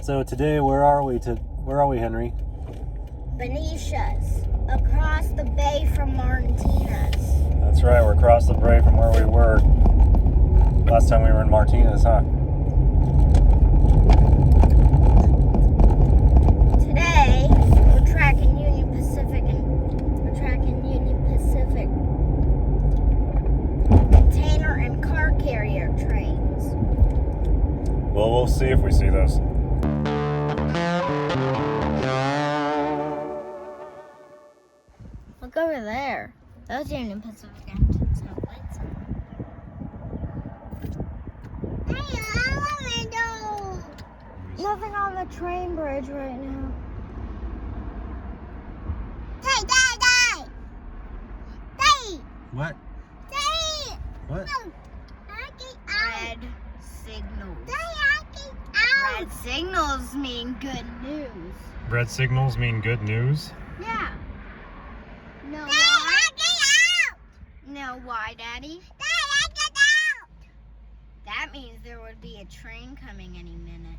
So today, where are we, Henry? Benicia's, across the bay from Martinez. That's right, we're across the bay from where we were last time we were in Martinez, huh? Today, we're tracking Union Pacific container and car carrier trains. Well, we'll see if we see those. Look over there. Those Union Pacific engines have lights on. Hey, elevator! Nothing on the train bridge right now. Hey, Daddy! What? Daddy! What? Red signals. Red signals mean good news. Red signals mean good news? Yeah. No, why? No, why, Daddy? That means there would be a train coming any minute.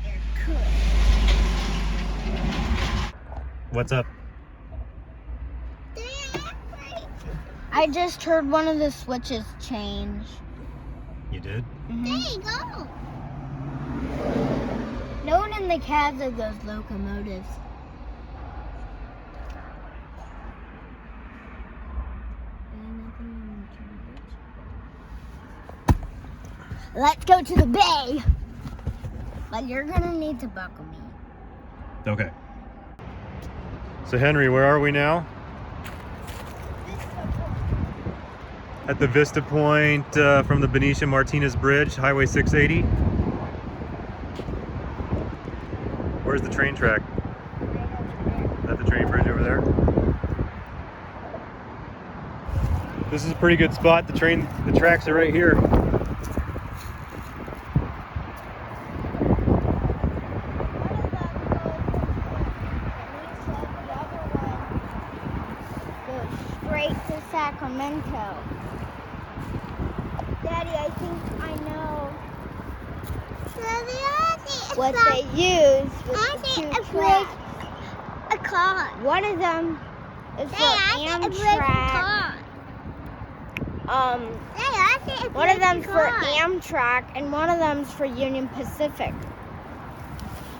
There could. What's up? I just heard one of the switches change. You did? Mm-hmm. There you go. No one in the cabs of those locomotives. Let's go to the bay. But you're gonna need to buckle me. Okay. So Henry, where are we now? At the Vista Point from the Benicia-Martinez Bridge, Highway 680. Where's the train track? Is that the train bridge over there? This is a pretty good spot. The tracks are right here. Straight to Sacramento. Daddy, I think I know what they use with the two tracks. A car. One of them is for Amtrak. One of them's for Amtrak and one of them's for Union Pacific.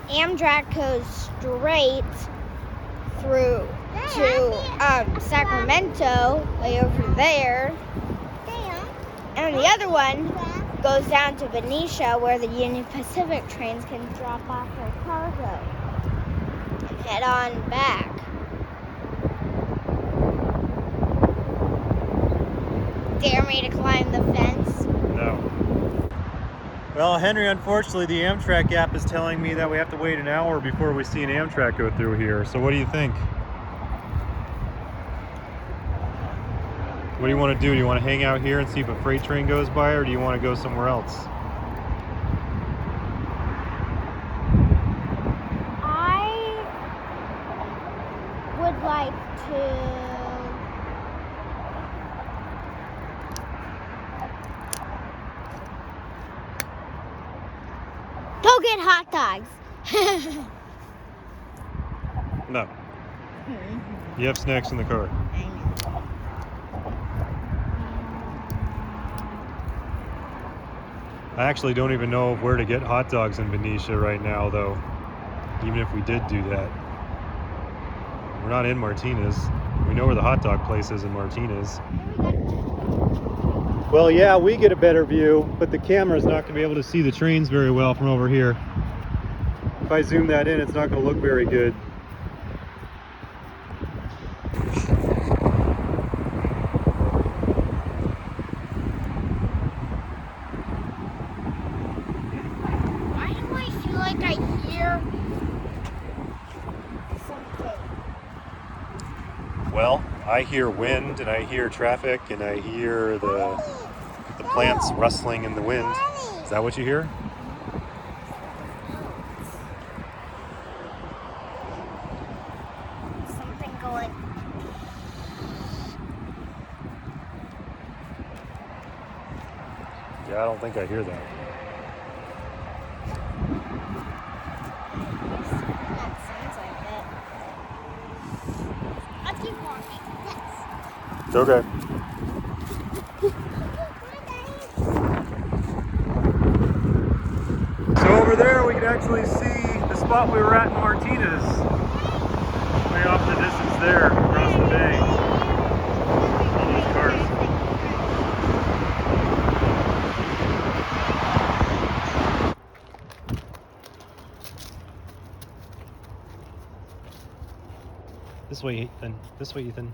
Amtrak goes straight through to Sacramento, way over there, and the other one goes down to Benicia, where the Union Pacific trains can drop off their cargo and head on back. Dare me to climb the fence? No. Well, Henry, unfortunately, the Amtrak app is telling me that we have to wait an hour before we see an Amtrak go through here. So what do you think? What do you want to do? Do you want to hang out here and see if a freight train goes by, or do you want to go somewhere else? I would like to go get hot dogs. No. You have snacks in the car. I actually don't even know where to get hot dogs in Benicia right now, though, even if we did do that. We're not in Martinez. We know where the hot dog place is in Martinez. Well, yeah, we get a better view, but the camera's not going to be able to see the trains very well from over here. If I zoom that in, it's not going to look very good. Like I hear something. Well, I hear wind and I hear traffic and I hear the plants rustling in the wind. Is that what you hear? Something going. Yeah, I don't think I hear that. It's okay. So over there we can actually see the spot we were at in Martinez. Way off in the distance there, across the bay. All those cars. This way, Ethan. This way, Ethan.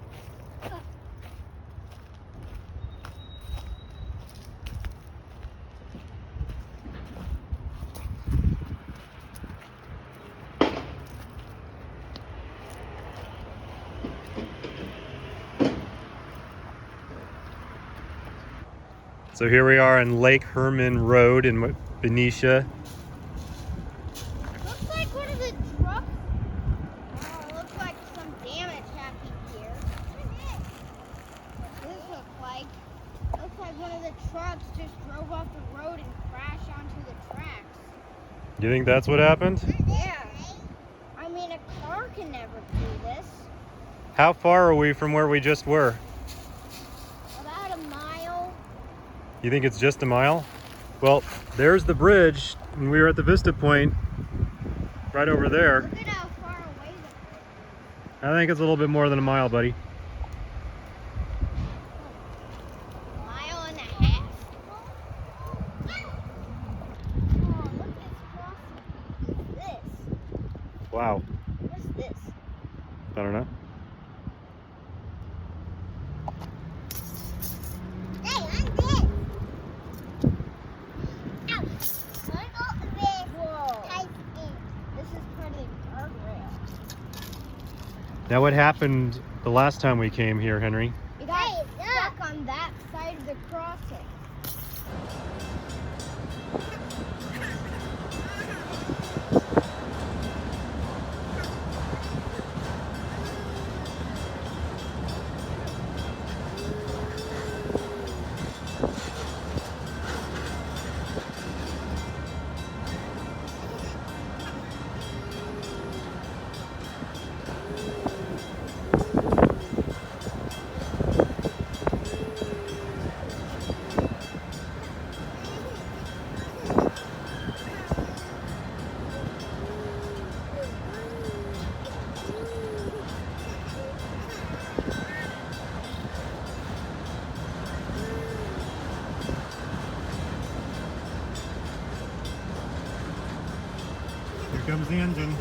So here we are on Lake Herman Road in Benicia. Looks like one of the trucks. Oh, it looks like some damage happened here. This looks like one of the trucks just drove off the road and crashed onto the tracks. You think that's what happened? Yeah. I mean, a car can never do this. How far are we from where we just were? About a mile. You think it's just a mile? Well, there's the bridge, and we were at the Vista Point right over there. Look at how far away the bridge is. I think it's a little bit more than a mile, buddy. Mile and a half. Oh, look at this crossing. What's this? Wow. What's this? I don't know. Hey, I'm this. Whoa. This is part of the guardrail. Now what happened the last time we came here, Henry? It got stuck on that side of the crossing. Here comes the engine.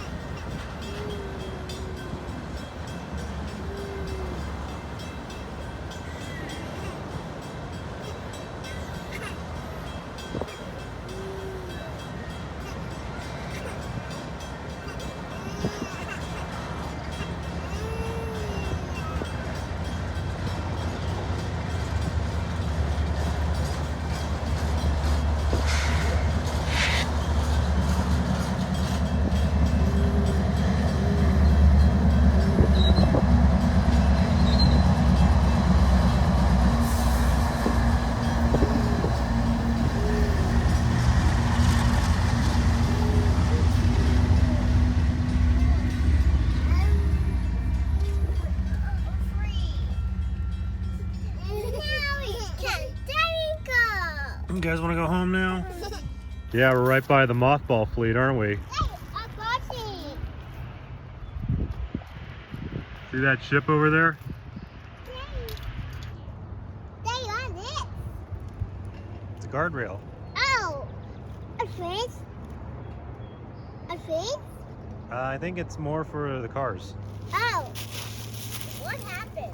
You guys want to go home now? Yeah, we're right by the Mothball fleet, aren't we? See that ship over there? It's a guardrail. Oh, a fence? A fence? I think it's more for the cars. Oh, what happened?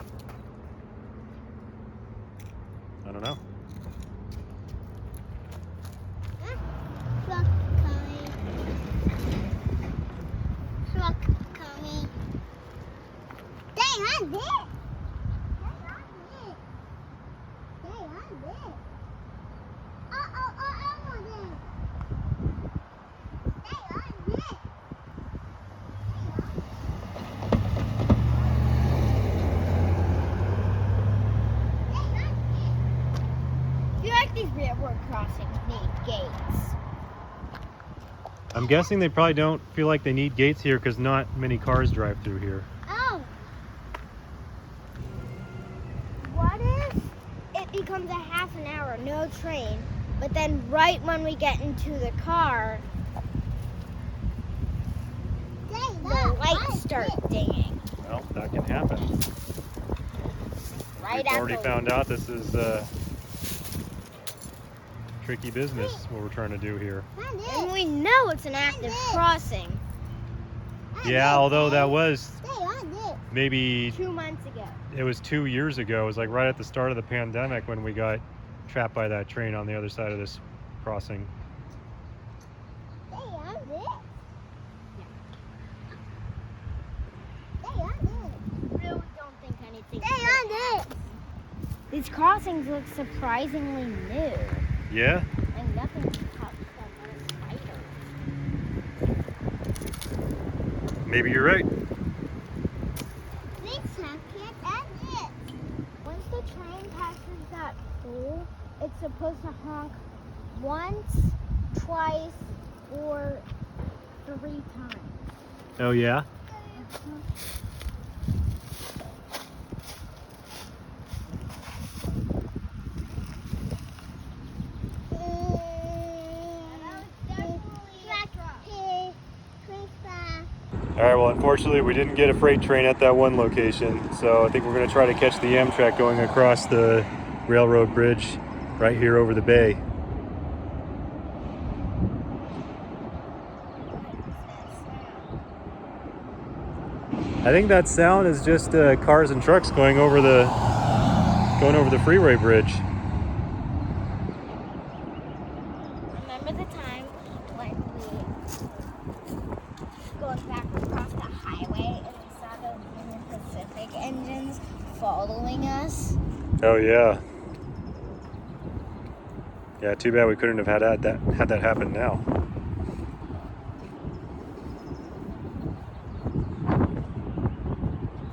I don't know. Truck coming. Truck coming. Dang, I'm dead. These railroad crossings need gates. I'm guessing they probably don't feel like they need gates here because not many cars drive through here. Oh. train, but then right when we get into the car, the lights start dinging. Well, that can happen. Right We've already after found out this is tricky business, what we're trying to do here. And we know it's an active crossing. Yeah, although that was maybe 2 months ago. it was 2 years ago. It was like right at the start of the pandemic when we got trapped by that train on the other side of this crossing. Really don't think anything. These crossings look surprisingly new. Yeah? And nothing pops up on spiders. Maybe you're right. Once the train passes that pole, it's supposed to honk once, twice, or 3 times. Oh yeah? Alright, well unfortunately we didn't get a freight train at that one location, so I think we're going to try to catch the Amtrak going across the railroad bridge right here over the bay. I think that sound is just cars and trucks going over the freeway bridge. Remember the time when we going back across the highway and we saw those Union Pacific engines following us? Oh yeah. Yeah, too bad we couldn't have had that happen now.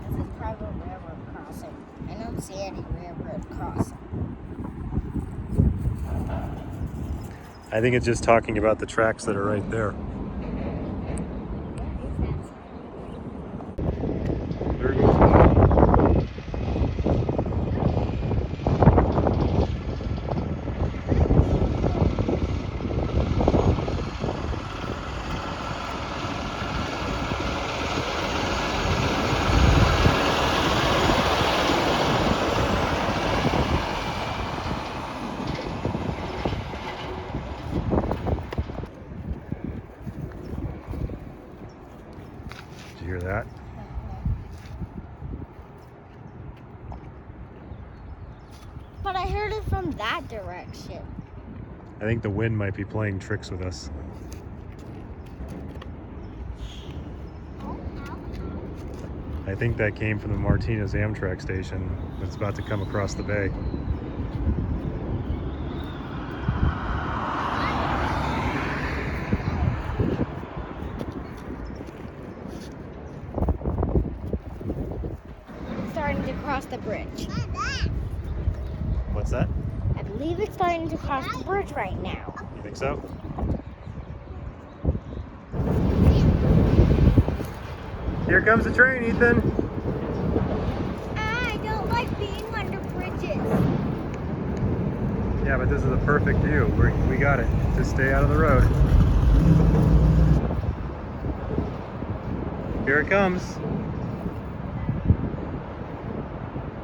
This is private railroad crossing. I don't see any railroad crossing. I think it's just talking about the tracks that are right there. There goes the... Did you hear that? But I heard it from that direction. I think the wind might be playing tricks with us. I think that came from the Martinez Amtrak station that's about to come across the bay. Starting to cross the bridge. What's that? I believe it's starting to cross the bridge right now. You think so? Here comes the train, Ethan. I don't like being under bridges. Yeah, but this is a perfect view. We got it. Just stay out of the road. Here it comes.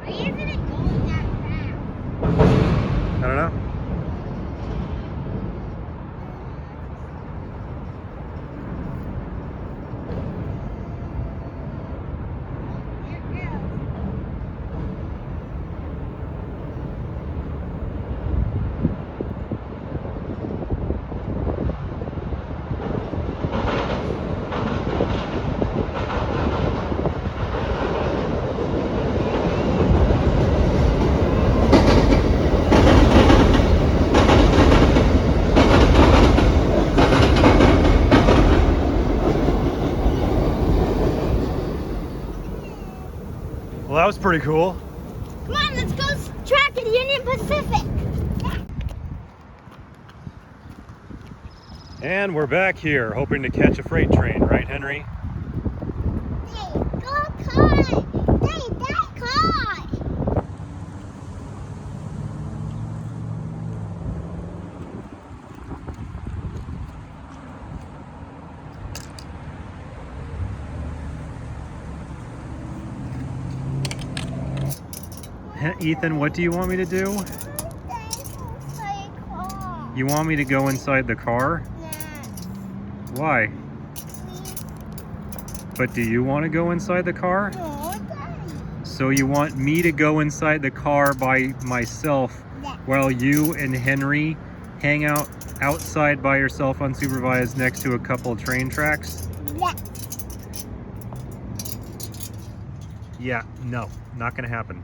Why isn't it going that fast? I don't know. Well, that was pretty cool. Come on, let's go track the Union Pacific. And we're back here, hoping to catch a freight train, right, Henry? Hey, go car! Hey, that car! Ethan, what do you want me to do? You want me to go inside the car? Why? But do you want to go inside the car? So you want me to go inside the car by myself while you and Henry hang out outside by yourself unsupervised next to a couple train tracks? Yeah, no, not gonna happen.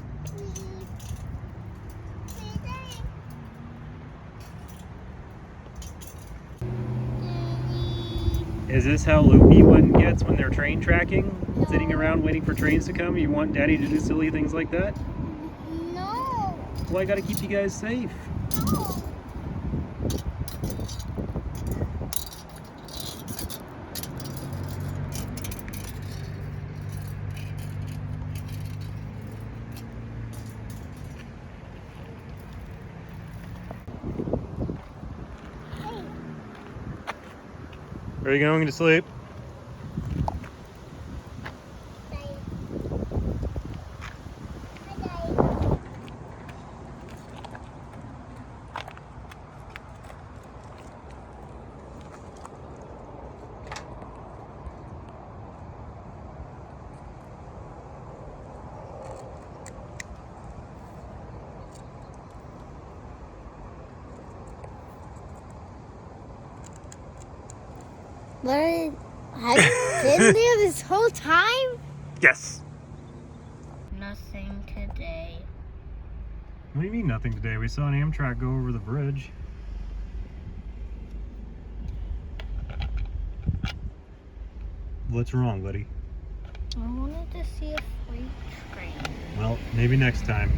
Is this how loopy one gets when they're train tracking? Sitting around waiting for trains to come? You want Daddy to do silly things like that? No. Well, I gotta keep you guys safe. No. Are you going to sleep? But have you been there this whole time? Yes. Nothing today. What do you mean nothing today? We saw an Amtrak go over the bridge. What's wrong, buddy? I wanted to see a freight train. Well, maybe next time.